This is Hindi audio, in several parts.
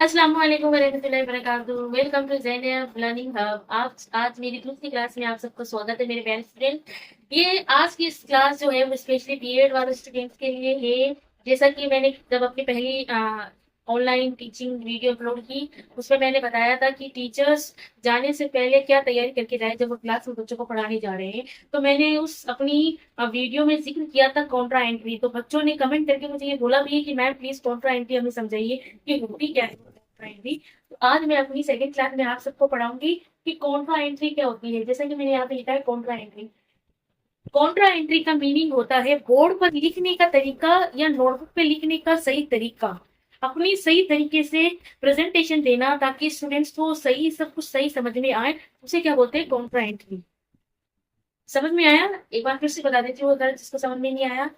अस्सलाम वालेकुम वरहमतुल्लाहि वबरकातुहू। Welcome to Zainab learning hub. आज मेरी दूसरी क्लास में आप सबको स्वागत है मेरे प्यारे स्टूडेंट। ये आज की इस क्लास जो है वो स्पेशली बीएड वाले स्टूडेंट्स के लिए है। जैसा कि मैंने जब अपनी पहली ऑनलाइन टीचिंग वीडियो अपलोड की, उसमें मैंने बताया था कि टीचर्स जाने से पहले क्या तैयारी करके जाए जब वो क्लास में बच्चों को पढ़ाने जा रहे हैं। तो मैंने उस अपनी वीडियो में जिक्र किया था कॉन्ट्रा एंट्री। तो बच्चों ने कमेंट करके मुझे ये बोला भी है कि मैम प्लीज कॉन्ट्रा एंट्री हमें समझाइए कि होती क्या है कॉन्ट्रा एंट्री। तो आज मैं अपनी सेकंड क्लास में आप सबको पढ़ाऊंगी कि कॉन्ट्रा एंट्री क्या होती है। जैसे कि मैंने यहाँ पे लिखा है कॉन्ट्रा एंट्री। कॉन्ट्रा एंट्री का मीनिंग होता है बोर्ड पर लिखने का तरीका या नोटबुक पे लिखने का सही तरीका। अपनी सही तरीके से प्रेजेंटेशन देना ताकि स्टूडेंट्स को सही सब कुछ सही समझ में आए, उसे क्या बोलते हैं कॉन्ट्रा एंट्री। समझ में आया? एक बार फिर से बता देती हूँ अगर जिसको समझ में नहीं आया।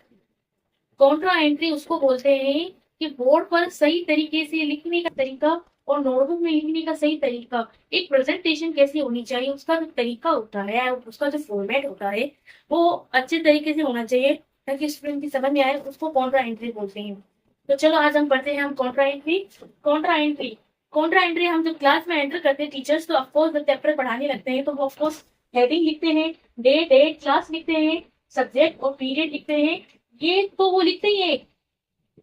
कॉन्ट्रा एंट्री उसको बोलते हैं कि बोर्ड पर सही तरीके से लिखने का तरीका और नोटबुक में लिखने का सही तरीका। एक प्रेजेंटेशन कैसी होनी चाहिए, उसका जो तरीका होता है, उसका जो फॉर्मेट होता है, वो अच्छे तरीके से होना चाहिए ताकि स्टूडेंट की समझ में आए। उसको कॉन्ट्रा एंट्री बोलते हैं। तो चलो आज हम पढ़ते हैं हम Contra entry. Contra entry Contra entry हम जब क्लास में एंटर करते हैं टीचर्स, तो ऑफकोर्स जब चैप्टर पढ़ाने लगते हैं तो वो ऑफकोर्स हेडिंग लिखते हैं, डेट क्लास लिखते हैं, सब्जेक्ट और पीरियड लिखते हैं। ये तो वो लिखते ही है।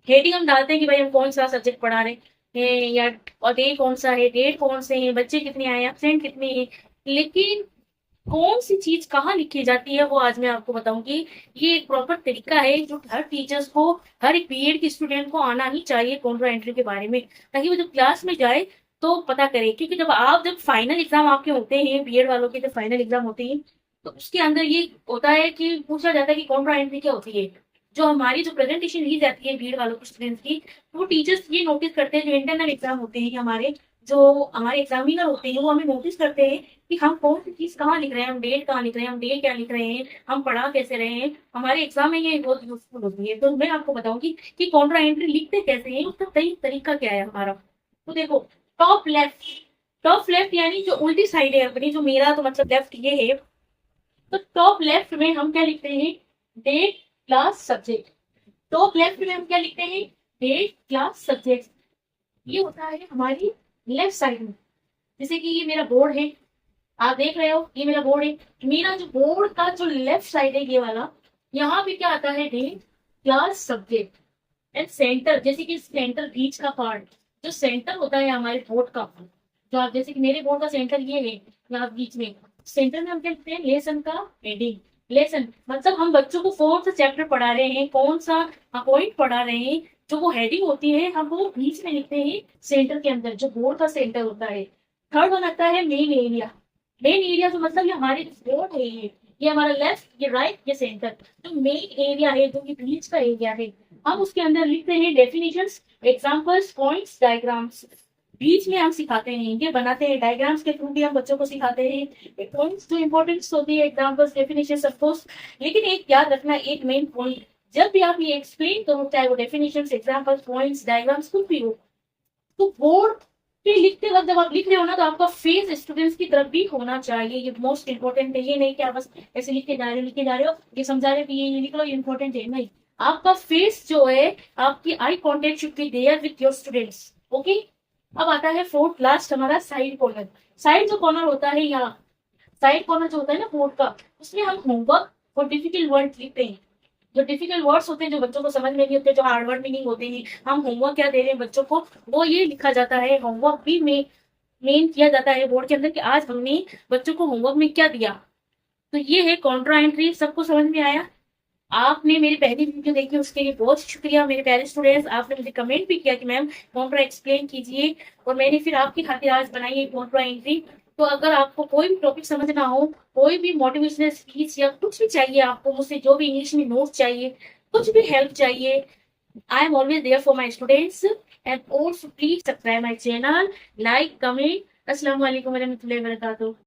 हेडिंग हम डालते हैं कि भाई हम कौन सा सब्जेक्ट पढ़ा रहे हैं, या और डे कौन सा है, डेट कौन से हैं, बच्चे कितने आए, एब्सेंट कितने हैं। लेकिन कौन सी चीज कहाँ लिखी जाती है वो आज मैं आपको बताऊंगी। ये एक प्रॉपर तरीका है जो हर टीचर्स को, हर एक बीएड के स्टूडेंट को आना ही चाहिए कॉन्ट्रा एंट्री के बारे में, ताकि वो जब क्लास में जाए तो पता करे। क्योंकि जब फाइनल एग्जाम आपके होते हैं, बीएड वालों के जब फाइनल एग्जाम होते हैं, तो उसके अंदर ये होता है कि पूछा जाता है कि कॉन्ट्रा एंट्री क्या होती है। जो हमारी जो प्रेजेंटेशन ली जाती है बीएड वालों के स्टूडेंट्स की, वो टीचर्स ये नोटिस करते हैं, जो इंटरनल एग्जाम होते हैं हमारे, जो हमारे एग्जामिनर होते हैं, वो हमें नोटिस करते हैं कि हम कौन सी चीज कहाँ लिख रहे हैं, हम डेट कहाँ लिख रहे हैं, हम डे क्या लिख रहे हैं, हम पढ़ा कैसे रहे हैं। हमारे एग्जाम में ये बहुत यूजफुल होती है। तो मैं आपको बताऊंगी कि कॉन्ट्रा एंट्री लिखते कैसे हैं, उसका सही तरीका क्या है हमारा। तो देखो, टॉप लेफ्ट टॉप लेफ्ट यानी जो उल्टी साइड है अपनी, जो मेरा तो मतलब लेफ्ट ये है। तो टॉप लेफ्ट में हम क्या लिखते हैं, date class subject. Top left में हम क्या लिखते हैं, डेट क्लास सब्जेक्ट। ये होता है हमारी लेफ्ट साइड में। जैसे कि ये मेरा बोर्ड है, आप देख रहे हो, ये मेरा बोर्ड है। मेरा जो बोर्ड का जो लेफ्ट साइड है ये वाला, यहाँ पे क्या आता है, date class subject and center. जैसे कि सेंटर बीच का पार्ट, जो सेंटर होता है हमारे बोर्ड का, जो आप जैसे कि मेरे बोर्ड का सेंटर ये है यहाँ बीच में। सेंटर में हम क्या लिखते हैं, लेसन का हेडिंग। लेसन मतलब हम बच्चों को कौन सा चैप्टर पढ़ा रहे हैं, कौन सा पॉइंट पढ़ा रहे हैं, जो वो हेडिंग होती है हम वो बीच में लिखते हैं सेंटर के अंदर, जो बोर्ड का सेंटर होता है। थर्ड वन आता है मेन एरिया। मेन एरिया तो मतलब ये हमारे बोर्ड है, ये हमारा लेफ्ट, ये राइट, ये सेंटर। जो मेन एरिया है, जो कि बीच का एरिया है, हम उसके अंदर लिखते हैं डेफिनेशंस, एग्जांपल्स, पॉइंट्स, डायग्राम्स। बीच में हम सिखाते हैं, ये बनाते हैं, डायग्राम्स के थ्रू भी हम बच्चों को सिखाते हैं। पॉइंट्स जो इंपॉर्टेंस होती है, एग्जांपल्स, डेफिनेशंस, ऑफ कोर्स। लेकिन एक याद रखना, एक मेन पॉइंट, जब भी आप ये एक्सप्लेन करो, चाहे वो डेफिनेशंस, एग्जांपल्स, पॉइंट्स, डायग्राम्स कुछ भी हो, तो बोर्ड पे लिखते वक्त जब आप लिख रहे हो ना, तो आपका फेस स्टूडेंट्स की तरफ भी होना चाहिए। ये मोस्ट इंपॉर्टेंट है। ये नहीं कि आप बस ऐसे लिख के जा रहे हो, ये समझा रहे हो कि ये लिख लो, ये इंपॉर्टेंट है नहीं। आपका फेस जो है, आपकी eye contact should be there with your students. Okay. अब आता है फोर्थ लास्ट हमारा साइड कॉर्नर। साइड जो कॉर्नर होता है यहाँ, साइड कॉर्नर जो होता है ना बोर्ड का, उसमें हम होमवर्क और डिफिकल्ट वर्ड लिखते हैं। जो डिफिकल्ट वर्ड्स होते हैं, जो बच्चों को समझ में नहीं होते, जो हार्ड वर्ड मीनिंग होते हैं, हम होमवर्क क्या दे रहे हैं बच्चों को, वो ये लिखा जाता है। होमवर्क भी में मेन किया जाता है बोर्ड के अंदर कि आज हमने बच्चों को होमवर्क में क्या दिया। तो ये है कॉन्ट्रा एंट्री। सबको समझ में आया? आपने मेरी पहली वीडियो देखी उसके लिए बहुत शुक्रिया मेरे प्यारे स्टूडेंट्स। आपने मुझे कमेंट भी किया कि मैम कॉन्ट्रा एक्सप्लेन कीजिए, और मैंने फिर आपकी खातिर आज बनाई है कॉन्ट्रा एंट्री। तो अगर आपको कोई भी टॉपिक समझ ना हो, कोई भी मोटिवेशनल स्पीच या कुछ भी चाहिए आपको मुझसे, जो भी इंग्लिश में नोट्स चाहिए, कुछ भी हेल्प चाहिए, I am always there for my students. And also please subscribe my channel, like, comment. अस्सलाम वालेकुम वरहमतुल्लाहि वबरकातुहू।